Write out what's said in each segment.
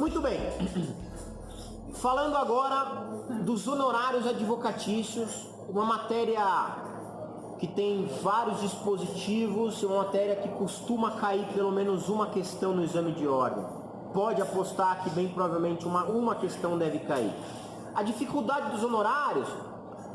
Muito bem. Falando agora dos honorários advocatícios, uma matéria que tem vários dispositivos, uma matéria que costuma cair pelo menos uma questão no exame de ordem. Pode apostar que bem provavelmente uma questão deve cair. A dificuldade dos honorários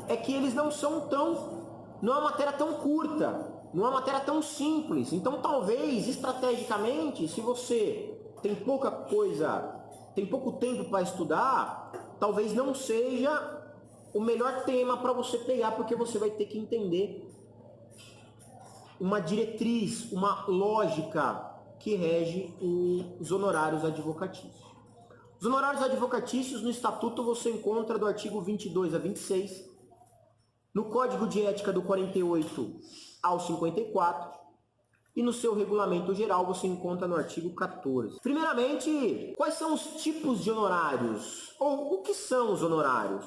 é que eles não é uma matéria tão curta, não é uma matéria tão simples. Então talvez, estrategicamente, se você tem pouca coisa, tem pouco tempo para estudar, talvez não seja o melhor tema para você pegar, porque você vai ter que entender uma diretriz, uma lógica que rege os honorários advocatícios. Os honorários advocatícios no Estatuto você encontra do artigo 22 a 26, no Código de Ética do 48 ao 54 e no seu regulamento geral você encontra no artigo 14. Primeiramente, quais são os tipos de honorários? Ou o que são os honorários?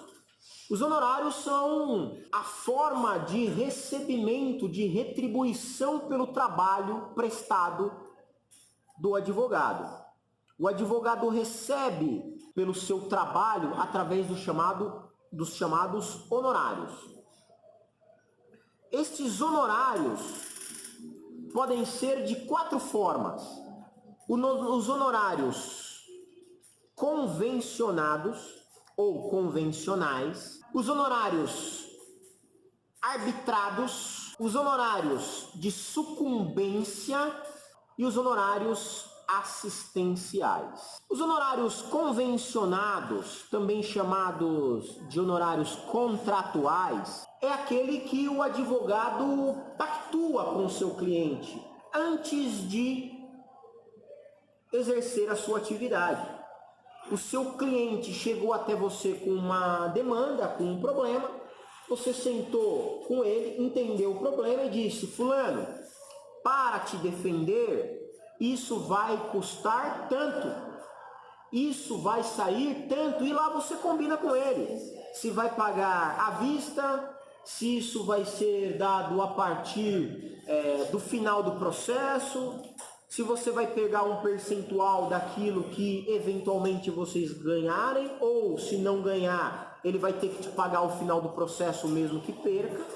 Os honorários são a forma de recebimento, de retribuição pelo trabalho prestado do advogado. O advogado recebe pelo seu trabalho através dos chamados honorários. Estes honorários podem ser de 4 formas. Os honorários convencionados ou convencionais, os honorários arbitrados, os honorários de sucumbência e os honorários assistenciais. Os honorários convencionados, também chamados de honorários contratuais, é aquele que o advogado pactua com o seu cliente antes de exercer a sua atividade. O seu cliente chegou até você com uma demanda, com um problema, você sentou com ele, entendeu o problema e disse: fulano, para te defender, isso vai custar tanto, isso vai sair tanto, e lá você combina com ele se vai pagar à vista, se isso vai ser dado a partir do final do processo, se você vai pegar um percentual daquilo que eventualmente vocês ganharem, ou se não ganhar, ele vai ter que te pagar ao final do processo mesmo que perca,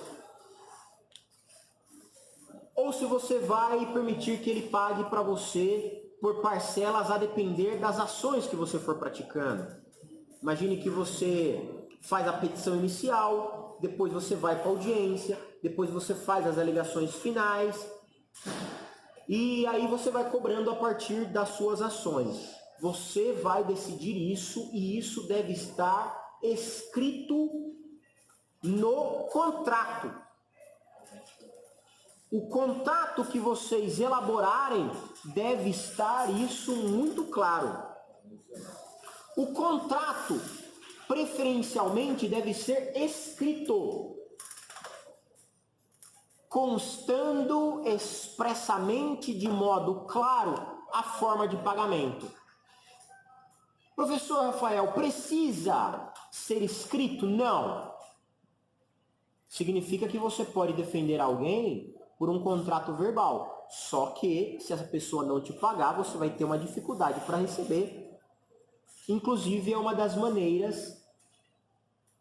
ou se você vai permitir que ele pague para você por parcelas a depender das ações que você for praticando. Imagine que você faz a petição inicial, depois você vai para a audiência, depois você faz as alegações finais, e aí você vai cobrando a partir das suas ações. Você vai decidir isso, e isso deve estar escrito no contrato. O contrato que vocês elaborarem deve estar isso muito claro. O contrato, preferencialmente, deve ser escrito, constando expressamente de modo claro a forma de pagamento. Professor Rafael, precisa ser escrito? Não. Significa que você pode defender alguém por um contrato verbal. Só que, se essa pessoa não te pagar, você vai ter uma dificuldade para receber. Inclusive, é uma das maneiras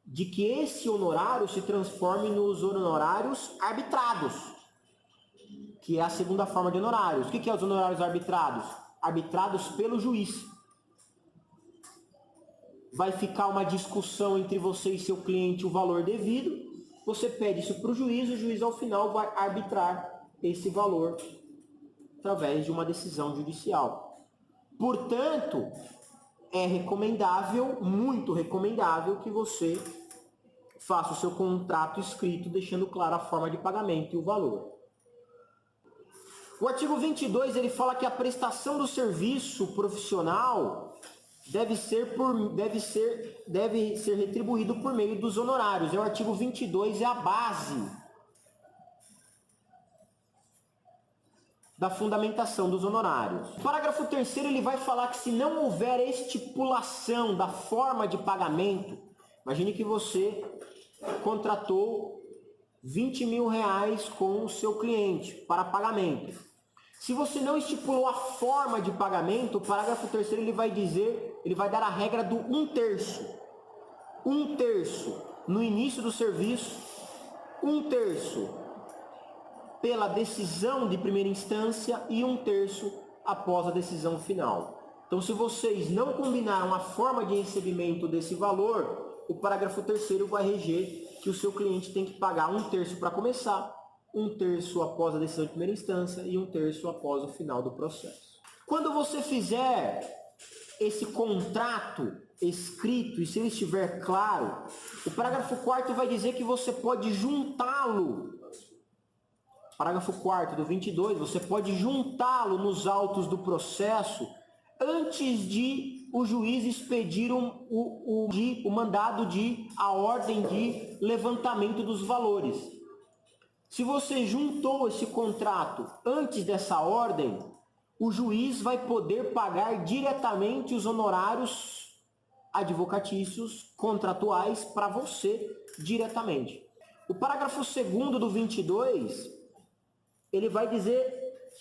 de que esse honorário se transforme nos honorários arbitrados, que é a segunda forma de honorários. O que é os honorários arbitrados? Arbitrados pelo juiz. Vai ficar uma discussão entre você e seu cliente o valor devido, você pede isso para o juiz ao final vai arbitrar esse valor através de uma decisão judicial. Portanto, é recomendável, muito recomendável, que você faça o seu contrato escrito, deixando clara a forma de pagamento e o valor. O artigo 22, ele fala que a prestação do serviço profissional deve ser retribuído por meio dos honorários. O artigo 22 é a base da fundamentação dos honorários. O parágrafo 3º, ele vai falar que se não houver estipulação da forma de pagamento, imagine que você contratou 20 mil reais com o seu cliente para pagamento. Se você não estipulou a forma de pagamento, o parágrafo 3º ele vai dizer ele vai dar a regra do 1/3. 1/3 no início do serviço, 1/3 pela decisão de primeira instância e 1/3 após a decisão final. Então, se vocês não combinaram a forma de recebimento desse valor, o parágrafo 3º vai reger que o seu cliente tem que pagar 1/3 para começar, 1/3 após a decisão de primeira instância e 1/3 após o final do processo. Quando você fizer esse contrato escrito e se ele estiver claro, o parágrafo 4º vai dizer que você pode juntá-lo. Parágrafo 4º do 22, você pode juntá-lo nos autos do processo antes de o juiz expedir o mandado a ordem de levantamento dos valores. Se você juntou esse contrato antes dessa ordem, o juiz vai poder pagar diretamente os honorários advocatícios contratuais para você diretamente. O parágrafo 2º do 22, ele vai dizer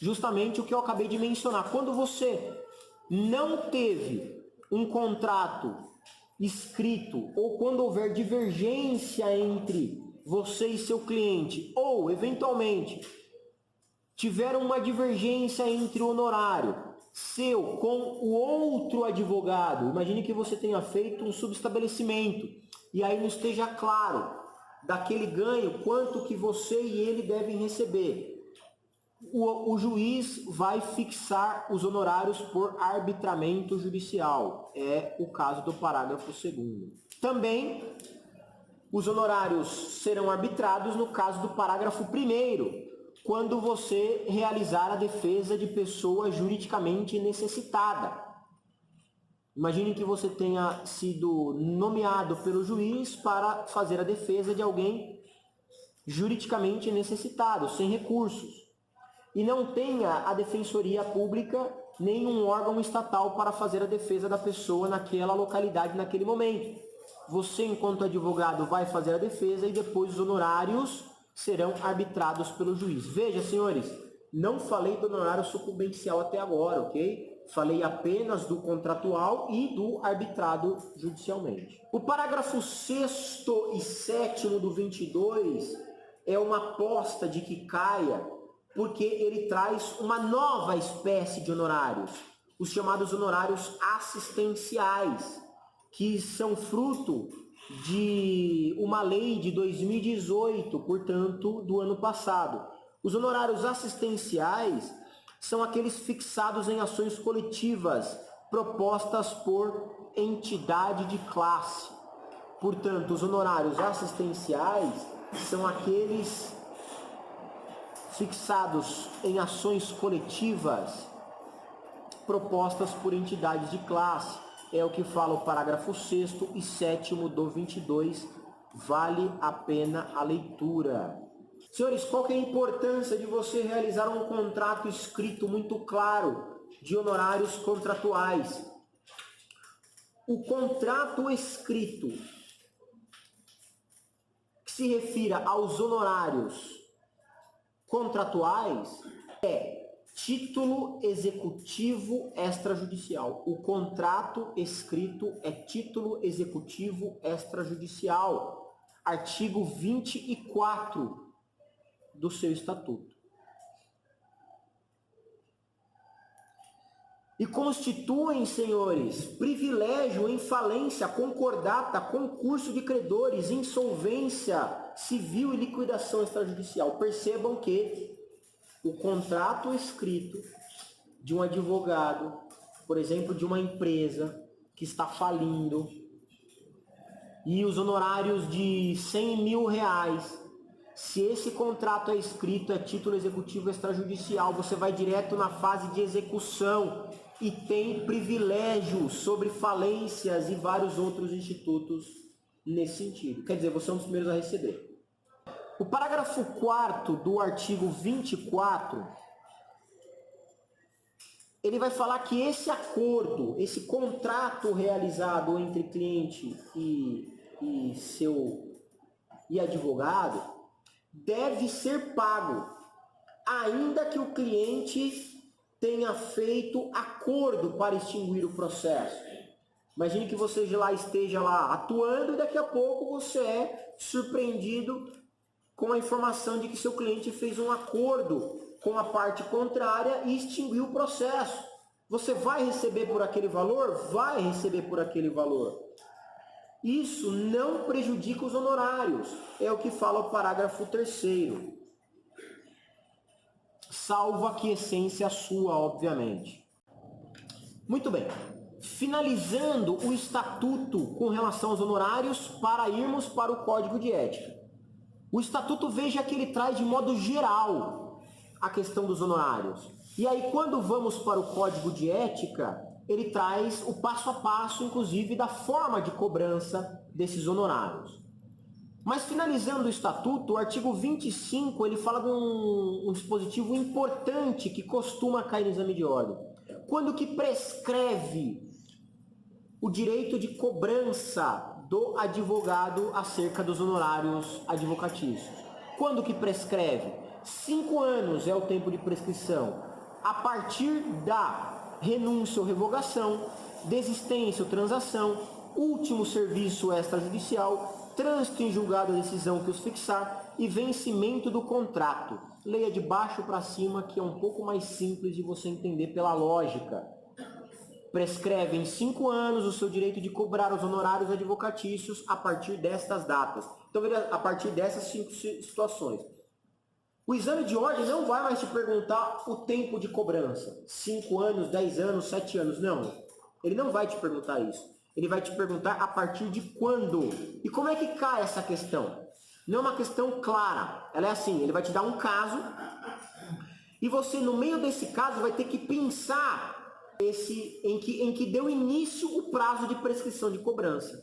justamente o que eu acabei de mencionar. Quando você não teve um contrato escrito ou quando houver divergência entre você e seu cliente, ou eventualmente tiveram uma divergência entre o honorário seu com o outro advogado, imagine que você tenha feito um subestabelecimento e aí não esteja claro daquele ganho quanto que você e ele devem receber. O juiz vai fixar os honorários por arbitramento judicial. É o caso do parágrafo 2º. Também os honorários serão arbitrados no caso do parágrafo 1º, quando você realizar a defesa de pessoa juridicamente necessitada. Imagine que você tenha sido nomeado pelo juiz para fazer a defesa de alguém juridicamente necessitado, sem recursos, e não tenha a defensoria pública nenhum órgão estatal para fazer a defesa da pessoa naquela localidade, naquele momento. Você, enquanto advogado, vai fazer a defesa e depois os honorários serão arbitrados pelo juiz. Veja, senhores, não falei do honorário sucumbencial até agora, ok? Falei apenas do contratual e do arbitrado judicialmente. O parágrafo 6º e 7º do 22 é uma aposta de que caia, porque ele traz uma nova espécie de honorários, os chamados honorários assistenciais, que são fruto de uma lei de 2018, portanto, do ano passado. Os honorários assistenciais são aqueles fixados em ações coletivas propostas por entidade de classe. Portanto, os honorários assistenciais são aqueles fixados em ações coletivas propostas por entidades de classe. É o que fala o parágrafo 6º e 7º do 22. Vale a pena a leitura. Senhores, qual que é a importância de você realizar um contrato escrito muito claro de honorários contratuais? O contrato escrito que se refira aos honorários contratuais é título executivo extrajudicial. O contrato escrito é título executivo extrajudicial. Artigo 24 do seu estatuto. E constituem, senhores, privilégio em falência, concordata, concurso de credores, insolvência civil e liquidação extrajudicial. Percebam que o contrato escrito de um advogado, por exemplo, de uma empresa que está falindo, e os honorários de 100 mil reais, se esse contrato é escrito, é título executivo extrajudicial, você vai direto na fase de execução e tem privilégio sobre falências e vários outros institutos nesse sentido. Quer dizer, você é um dos primeiros a receber. O parágrafo 4º do artigo 24, ele vai falar que esse acordo, esse contrato realizado entre cliente e advogado deve ser pago, ainda que o cliente tenha feito acordo para extinguir o processo. Imagine que você esteja lá atuando e daqui a pouco você é surpreendido com a informação de que seu cliente fez um acordo com a parte contrária e extinguiu o processo. Você vai receber por aquele valor? Vai receber por aquele valor. Isso não prejudica os honorários. É o que fala o parágrafo 3º. Salvo a quiescência sua, obviamente. Muito bem. Finalizando o estatuto com relação aos honorários, para irmos para o Código de Ética. O estatuto, veja que ele traz de modo geral a questão dos honorários. E aí, quando vamos para o Código de Ética, ele traz o passo a passo, inclusive, da forma de cobrança desses honorários. Mas finalizando o estatuto, o artigo 25, ele fala de um dispositivo importante que costuma cair no exame de ordem. Quando que prescreve o direito de cobrança do advogado acerca dos honorários advocatícios. Quando que prescreve? 5 anos é o tempo de prescrição. A partir da renúncia ou revogação, desistência ou transação, último serviço extrajudicial, trânsito em julgado a decisão que os fixar e vencimento do contrato. Leia de baixo para cima, que é um pouco mais simples de você entender pela lógica. Prescreve em 5 anos o seu direito de cobrar os honorários advocatícios a partir destas datas. Então, veja, a partir dessas 5 situações. O exame de ordem não vai mais te perguntar o tempo de cobrança. 5 anos, 10 anos, 7 anos. Não. Ele não vai te perguntar isso. Ele vai te perguntar a partir de quando. E como é que cai essa questão? Não é uma questão clara. Ela é assim, ele vai te dar um caso e você, no meio desse caso, vai ter que pensar em que deu início o prazo de prescrição de cobrança.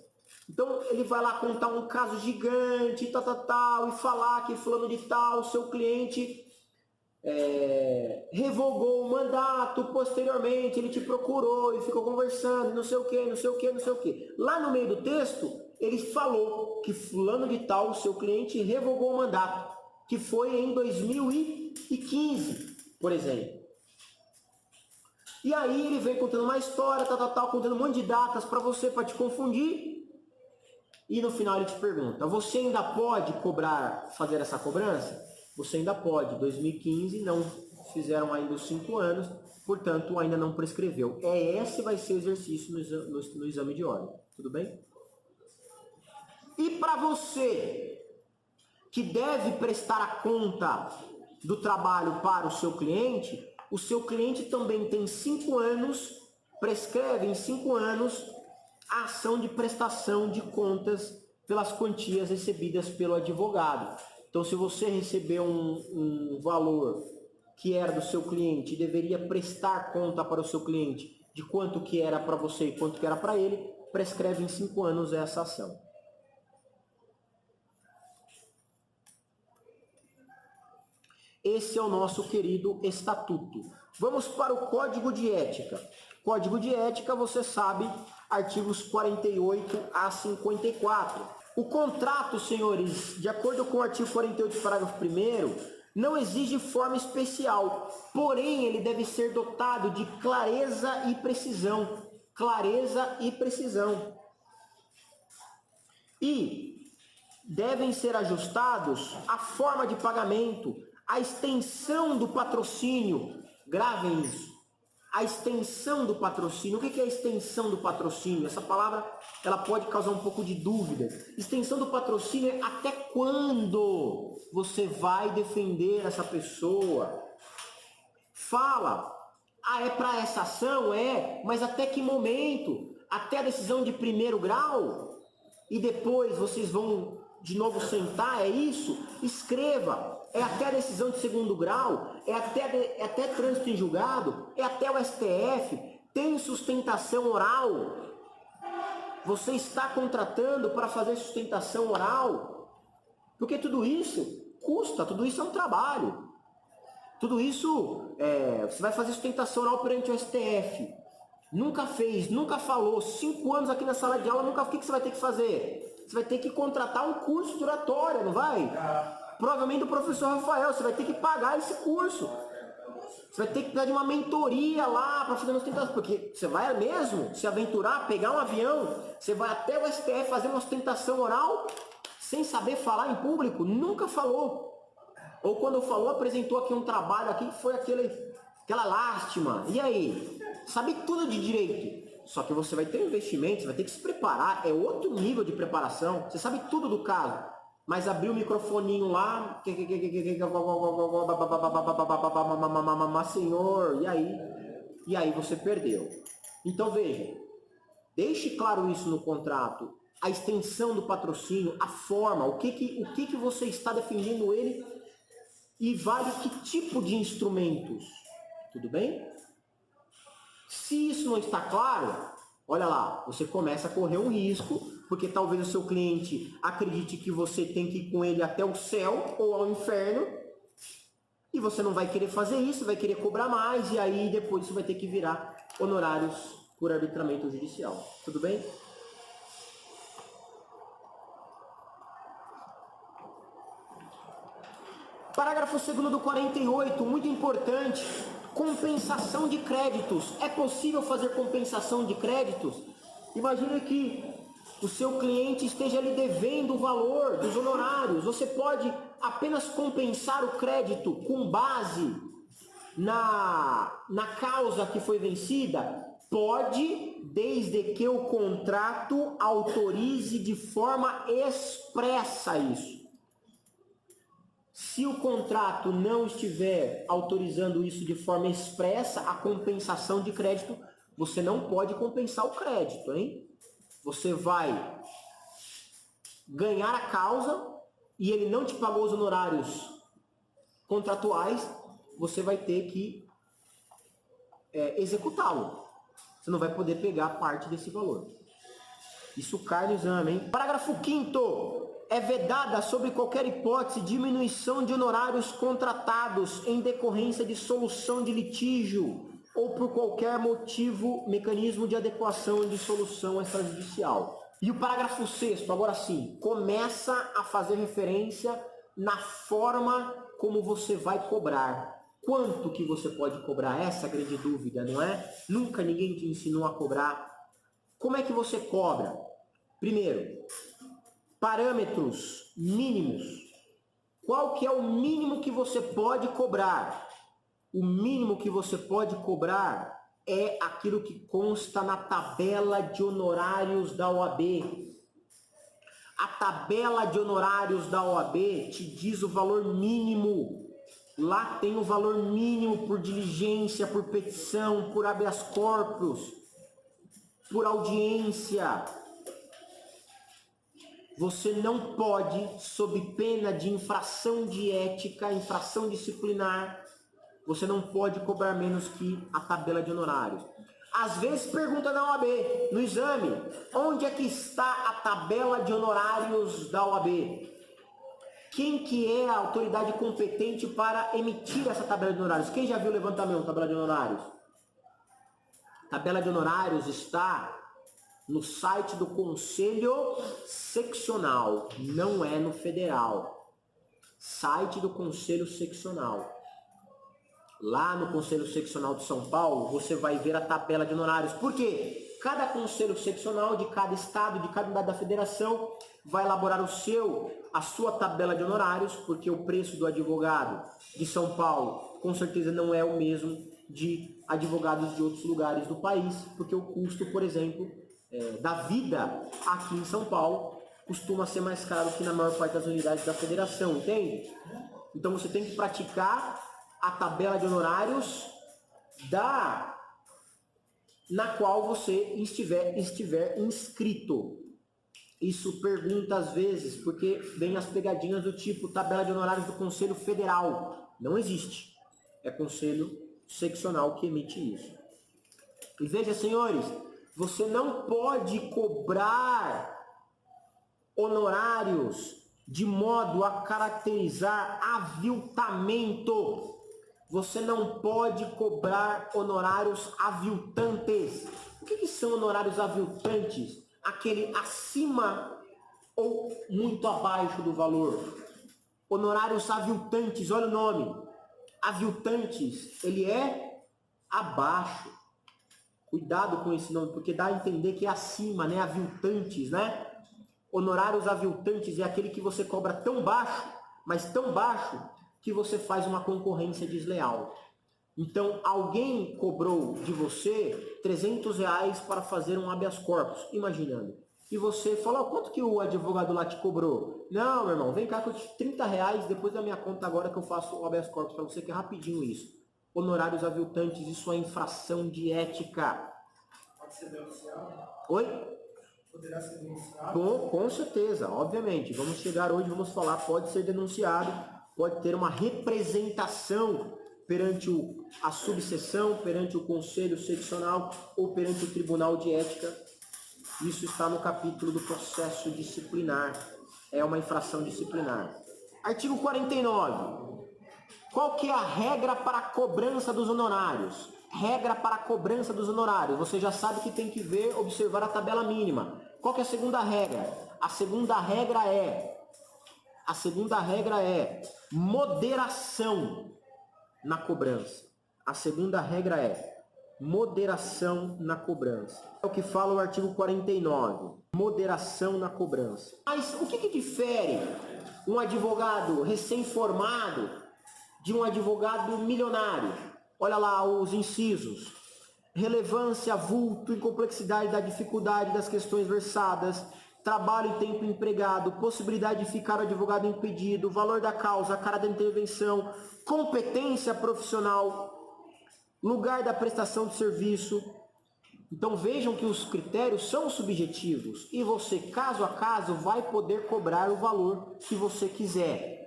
Então, ele vai lá contar um caso gigante, e falar que fulano de tal, seu cliente, revogou o mandato, posteriormente ele te procurou e ficou conversando, não sei o que, não sei o que, não sei o que. Lá no meio do texto, ele falou que fulano de tal, seu cliente, revogou o mandato, que foi em 2015, por exemplo. E aí ele vem contando uma história, contando um monte de datas para você, para te confundir. E no final ele te pergunta, você ainda pode fazer essa cobrança? Você ainda pode. 2015 não fizeram ainda os 5 anos, portanto ainda não prescreveu. Esse vai ser o exercício no exame de ordem. Tudo bem? E para você que deve prestar a conta do trabalho para o seu cliente também tem 5 anos, prescreve em 5 anos a ação de prestação de contas pelas quantias recebidas pelo advogado. Então, se você recebeu um valor que era do seu cliente e deveria prestar conta para o seu cliente de quanto que era para você e quanto que era para ele, prescreve em 5 anos essa ação. Esse é o nosso querido estatuto. Vamos para o Código de Ética. Código de Ética, você sabe, artigos 48 a 54. O contrato, senhores, de acordo com o artigo 48, parágrafo 1º, não exige forma especial, porém ele deve ser dotado de clareza e precisão. Clareza e precisão. E devem ser ajustados a forma de pagamento, a extensão do patrocínio. Gravem isso. A extensão do patrocínio. O que é a extensão do patrocínio? Essa palavra ela pode causar um pouco de dúvida. Extensão do patrocínio é até quando você vai defender essa pessoa. Fala, é para essa ação? Mas até que momento? Até a decisão de 1º grau? E depois vocês vão de novo sentar? É isso? Escreva. É até a decisão de 2º grau? É até trânsito em julgado? É até o STF? Tem sustentação oral? Você está contratando para fazer sustentação oral? Porque tudo isso custa, tudo isso é um trabalho. Tudo isso, você vai fazer sustentação oral perante o STF. Nunca fez, nunca falou, 5 anos aqui na sala de aula, nunca. O que você vai ter que fazer? Você vai ter que contratar um curso de oratória, não vai? Provavelmente do professor Rafael, você vai ter que pagar esse curso. Você vai ter que precisar de uma mentoria lá para fazer uma ostentação, porque você vai mesmo se aventurar, pegar um avião, você vai até o STF fazer uma ostentação oral sem saber falar em público? Nunca falou. Ou quando falou, apresentou aqui um trabalho aqui que foi aquela lástima. E aí? Sabe tudo de direito. Só que você vai ter um investimento, você vai ter que se preparar, é outro nível de preparação. Você sabe tudo do caso, mas abriu o microfoninho lá, senhor, e aí você perdeu. Então veja, deixe claro isso no contrato, a extensão do patrocínio, a forma, o que você está defendendo ele e vale que tipo de instrumentos, tudo bem? Se isso não está claro, olha lá, você começa a correr um risco, porque talvez o seu cliente acredite que você tem que ir com ele até o céu ou ao inferno, e você não vai querer fazer isso, vai querer cobrar mais, e aí depois isso vai ter que virar honorários por arbitramento judicial. Tudo bem? Parágrafo 2º do 48, muito importante. Compensação de créditos. É possível fazer compensação de créditos? Imagine que o seu cliente esteja lhe devendo o valor dos honorários. Você pode apenas compensar o crédito com base na causa que foi vencida? Pode, desde que o contrato autorize de forma expressa isso. Se o contrato não estiver autorizando isso de forma expressa, a compensação de crédito, você não pode compensar o crédito, hein? Você vai ganhar a causa e ele não te pagou os honorários contratuais, você vai ter que executá-lo. Você não vai poder pegar parte desse valor. Isso cai no exame, hein? Parágrafo 5º. É vedada, sob qualquer hipótese, diminuição de honorários contratados em decorrência de solução de litígio ou por qualquer motivo, mecanismo de adequação de solução extrajudicial. E o parágrafo 6º, agora sim, começa a fazer referência na forma como você vai cobrar. Quanto que você pode cobrar? Essa é a grande dúvida, não é? Nunca ninguém te ensinou a cobrar. Como é que você cobra? Primeiro, parâmetros mínimos. Qual que é o mínimo que você pode cobrar? O mínimo que você pode cobrar é aquilo que consta na tabela de honorários da OAB. A tabela de honorários da OAB te diz o valor mínimo. Lá tem o valor mínimo por diligência, por petição, por habeas corpus, por audiência. Você não pode, sob pena de infração de ética, infração disciplinar, você não pode cobrar menos que a tabela de honorários. Às vezes pergunta na OAB, no exame, onde é que está a tabela de honorários da OAB? Quem que é a autoridade competente para emitir essa tabela de honorários? Quem já viu o levantamento da tabela de honorários? A tabela de honorários está no site do Conselho Seccional, não é no Federal. Site do Conselho Seccional. Lá no Conselho Seccional de São Paulo, você vai ver a tabela de honorários. Por quê? Cada Conselho Seccional de cada estado, de cada unidade da federação, vai elaborar a sua tabela de honorários, porque o preço do advogado de São Paulo, com certeza, não é o mesmo de advogados de outros lugares do país, porque o custo, por exemplo, da vida aqui em São Paulo costuma ser mais caro que na maior parte das unidades da federação, entende? Então você tem que praticar a tabela de honorários na qual você estiver inscrito. Isso pergunta às vezes, porque vem as pegadinhas do tipo tabela de honorários do Conselho Federal. Não existe. É Conselho Seccional que emite isso. E veja, senhores, você não pode cobrar honorários de modo a caracterizar aviltamento. Você não pode cobrar honorários aviltantes. O que são honorários aviltantes? Aquele acima ou muito abaixo do valor. Honorários aviltantes, olha o nome. Aviltantes, ele é abaixo. Cuidado com esse nome, porque dá a entender que é acima, né? Aviltantes, né? Honorários aviltantes é aquele que você cobra tão baixo, mas tão baixo, que você faz uma concorrência desleal. Então, alguém cobrou de você R$ 300 para fazer um habeas corpus, imaginando. E você falou, quanto que o advogado lá te cobrou? Não, meu irmão, vem cá que eu te R$ 30 depois da minha conta agora que eu faço o habeas corpus para você, que é rapidinho isso. Honorários aviltantes, isso é infração de ética. Pode ser denunciado? Oi? Poderá ser denunciado? Com certeza, obviamente. Vamos chegar hoje, vamos falar, pode ser denunciado, pode ter uma representação perante a subseção, perante o conselho seccional ou perante o tribunal de ética. Isso está no capítulo do processo disciplinar. É uma infração disciplinar. Artigo 49. Qual que é a regra para a cobrança dos honorários? Regra para a cobrança dos honorários. Você já sabe que tem que observar a tabela mínima. Qual que é a segunda regra? A segunda regra é moderação na cobrança. A segunda regra é moderação na cobrança. É o que fala o artigo 49. Moderação na cobrança. Mas o que difere um advogado recém-formado de um advogado milionário? Olha lá os incisos. Relevância, vulto e complexidade da dificuldade das questões versadas, trabalho e tempo empregado, possibilidade de ficar o advogado impedido, valor da causa, a cara da intervenção, competência profissional, lugar da prestação de serviço. Então vejam que os critérios são subjetivos e você, caso a caso, vai poder cobrar o valor que você quiser,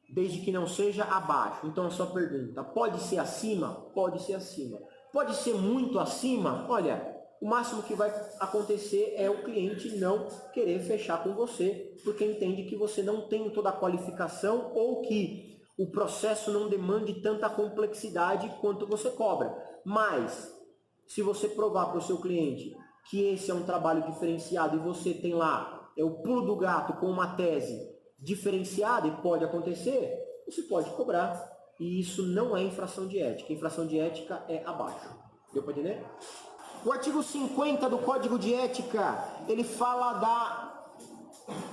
desde que não seja abaixo. Então a sua pergunta, pode ser acima? Pode ser acima. Pode ser muito acima? Olha, o máximo que vai acontecer é o cliente não querer fechar com você, porque entende que você não tem toda a qualificação ou que o processo não demande tanta complexidade quanto você cobra. Mas, se você provar para o seu cliente que esse é um trabalho diferenciado e você tem lá o pulo do gato com uma tese diferenciada, e pode acontecer, você pode cobrar. E isso não é infração de ética. Infração de ética é abaixo. Deu para entender? O artigo 50 do Código de Ética, ele fala da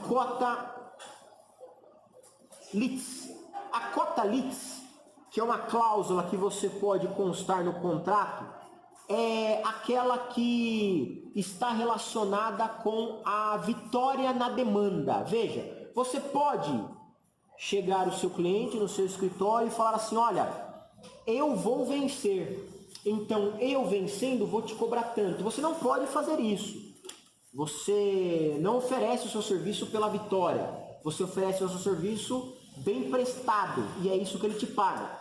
cota litis. A cota litis, que é uma cláusula que você pode constar no contrato, é aquela que está relacionada com a vitória na demanda. Veja, você pode chegar ao seu cliente no seu escritório e falar assim, olha, eu vou vencer, então eu vencendo vou te cobrar tanto. Você não pode fazer isso. Você não oferece o seu serviço pela vitória, você oferece o seu serviço bem prestado e é isso que ele te paga.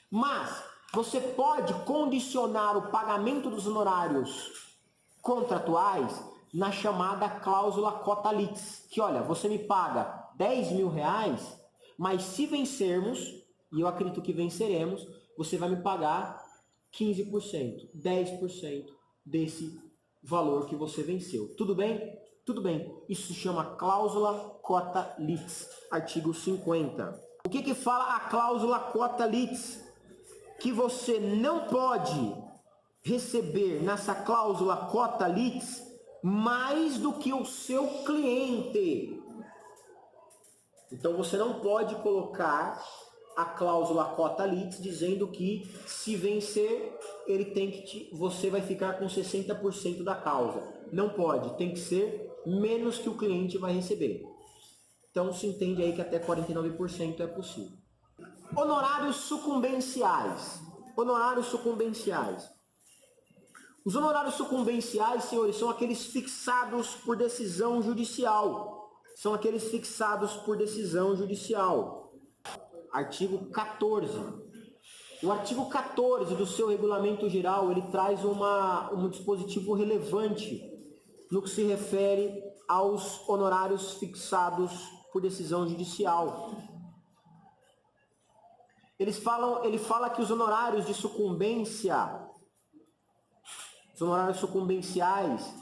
Mas você pode condicionar o pagamento dos honorários contratuais na chamada cláusula cota litis, que olha, você me paga R$ 10.000, mas se vencermos, e eu acredito que venceremos, você vai me pagar 15%, 10% desse valor que você venceu. Tudo bem? Tudo bem. Isso se chama cláusula cota litis, artigo 50. O que fala a cláusula cota litis? Que você não pode receber nessa cláusula cota litis mais do que o seu cliente. Então você não pode colocar a cláusula cota litis dizendo que se vencer, ele tem que você vai ficar com 60% da causa. Não pode, tem que ser menos que o cliente vai receber. Então se entende aí que até 49% é possível. Honorários sucumbenciais. Honorários sucumbenciais. Os honorários sucumbenciais, senhores, são aqueles fixados por decisão judicial. São aqueles fixados por decisão judicial. Artigo 14. O artigo 14 do seu regulamento geral, ele traz um dispositivo relevante no que se refere aos honorários fixados por decisão judicial. Ele fala que os honorários de sucumbência, os honorários sucumbenciais,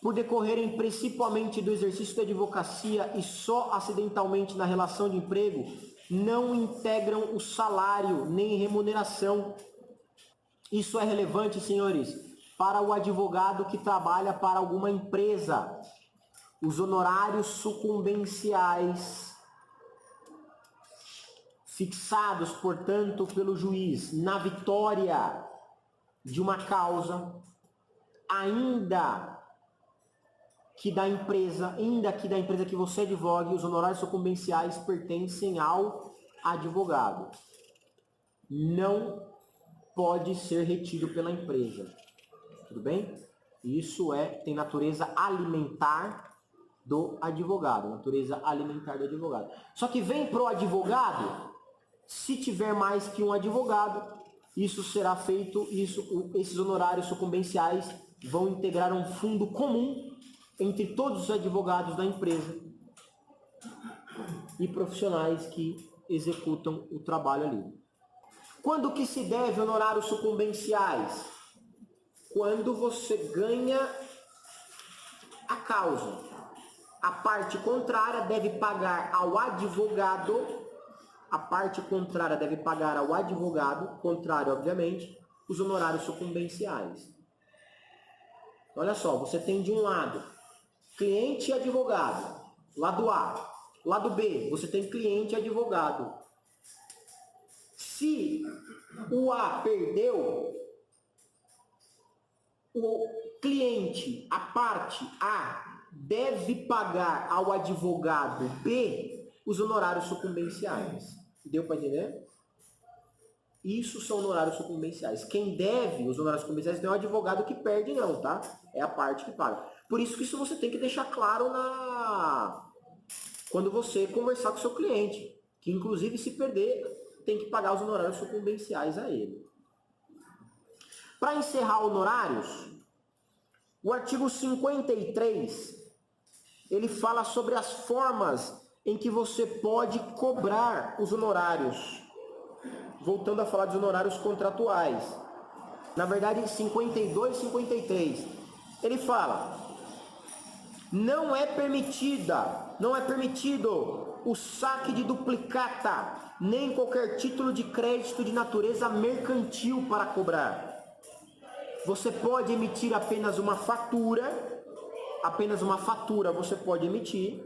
por decorrerem principalmente do exercício da advocacia e só acidentalmente na relação de emprego, não integram o salário nem remuneração. Isso é relevante, senhores, para o advogado que trabalha para alguma empresa. Os honorários sucumbenciais fixados, portanto, pelo juiz na vitória de uma causa, ainda que da empresa que você advogue, os honorários sucumbenciais pertencem ao advogado. Não pode ser retido pela empresa. Tudo bem? Isso tem natureza alimentar do advogado. Natureza alimentar do advogado. Só que vem pro advogado, se tiver mais que um advogado, isso será feito, esses honorários sucumbenciais vão integrar um fundo comum entre todos os advogados da empresa e profissionais que executam o trabalho ali. Quando que se deve honorários sucumbenciais? Quando você ganha a causa. A parte contrária deve pagar ao advogado, contrário, obviamente, os honorários sucumbenciais. Olha só, você tem de um lado cliente e advogado, lado A. Lado B, você tem cliente e advogado. Se o A perdeu, o cliente, a parte A, deve pagar ao advogado B os honorários sucumbenciais. Deu para entender? Isso são honorários sucumbenciais. Quem deve os honorários sucumbenciais não é o advogado que perde, não, tá? É a parte que paga. Por isso que isso você tem que deixar claro quando você conversar com o seu cliente. Que inclusive se perder, tem que pagar os honorários sucumbenciais a ele. Para encerrar honorários, o artigo 53, ele fala sobre as formas em que você pode cobrar os honorários. Voltando a falar dos honorários contratuais. Na verdade, 52 e 53. Ele fala: não é permitido o saque de duplicata, nem qualquer título de crédito de natureza mercantil para cobrar. Você pode emitir apenas uma fatura você pode emitir,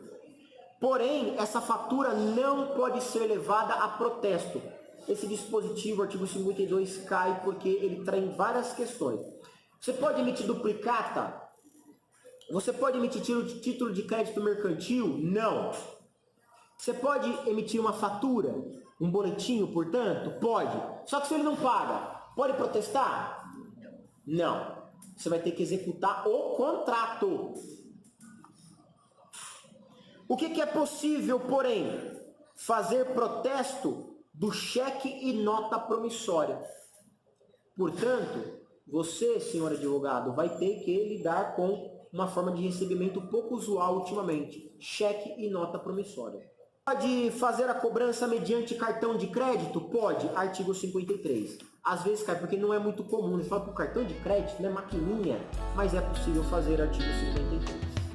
porém, essa fatura não pode ser levada a protesto. Esse dispositivo, artigo 52, cai porque ele traz várias questões. Você pode emitir duplicata? Você pode emitir título de crédito mercantil? Não. Você pode emitir uma fatura? Um boletim, portanto? Pode. Só que se ele não paga, pode protestar? Não. Você vai ter que executar o contrato. O que é possível, porém? Fazer protesto do cheque e nota promissória. Portanto, você, senhor advogado, vai ter que lidar com uma forma de recebimento pouco usual ultimamente. Cheque e nota promissória. Pode fazer a cobrança mediante cartão de crédito? Pode. Artigo 53. Às vezes cai, porque não é muito comum. Ele fala que o cartão de crédito não é maquininha, mas é possível fazer artigo 53.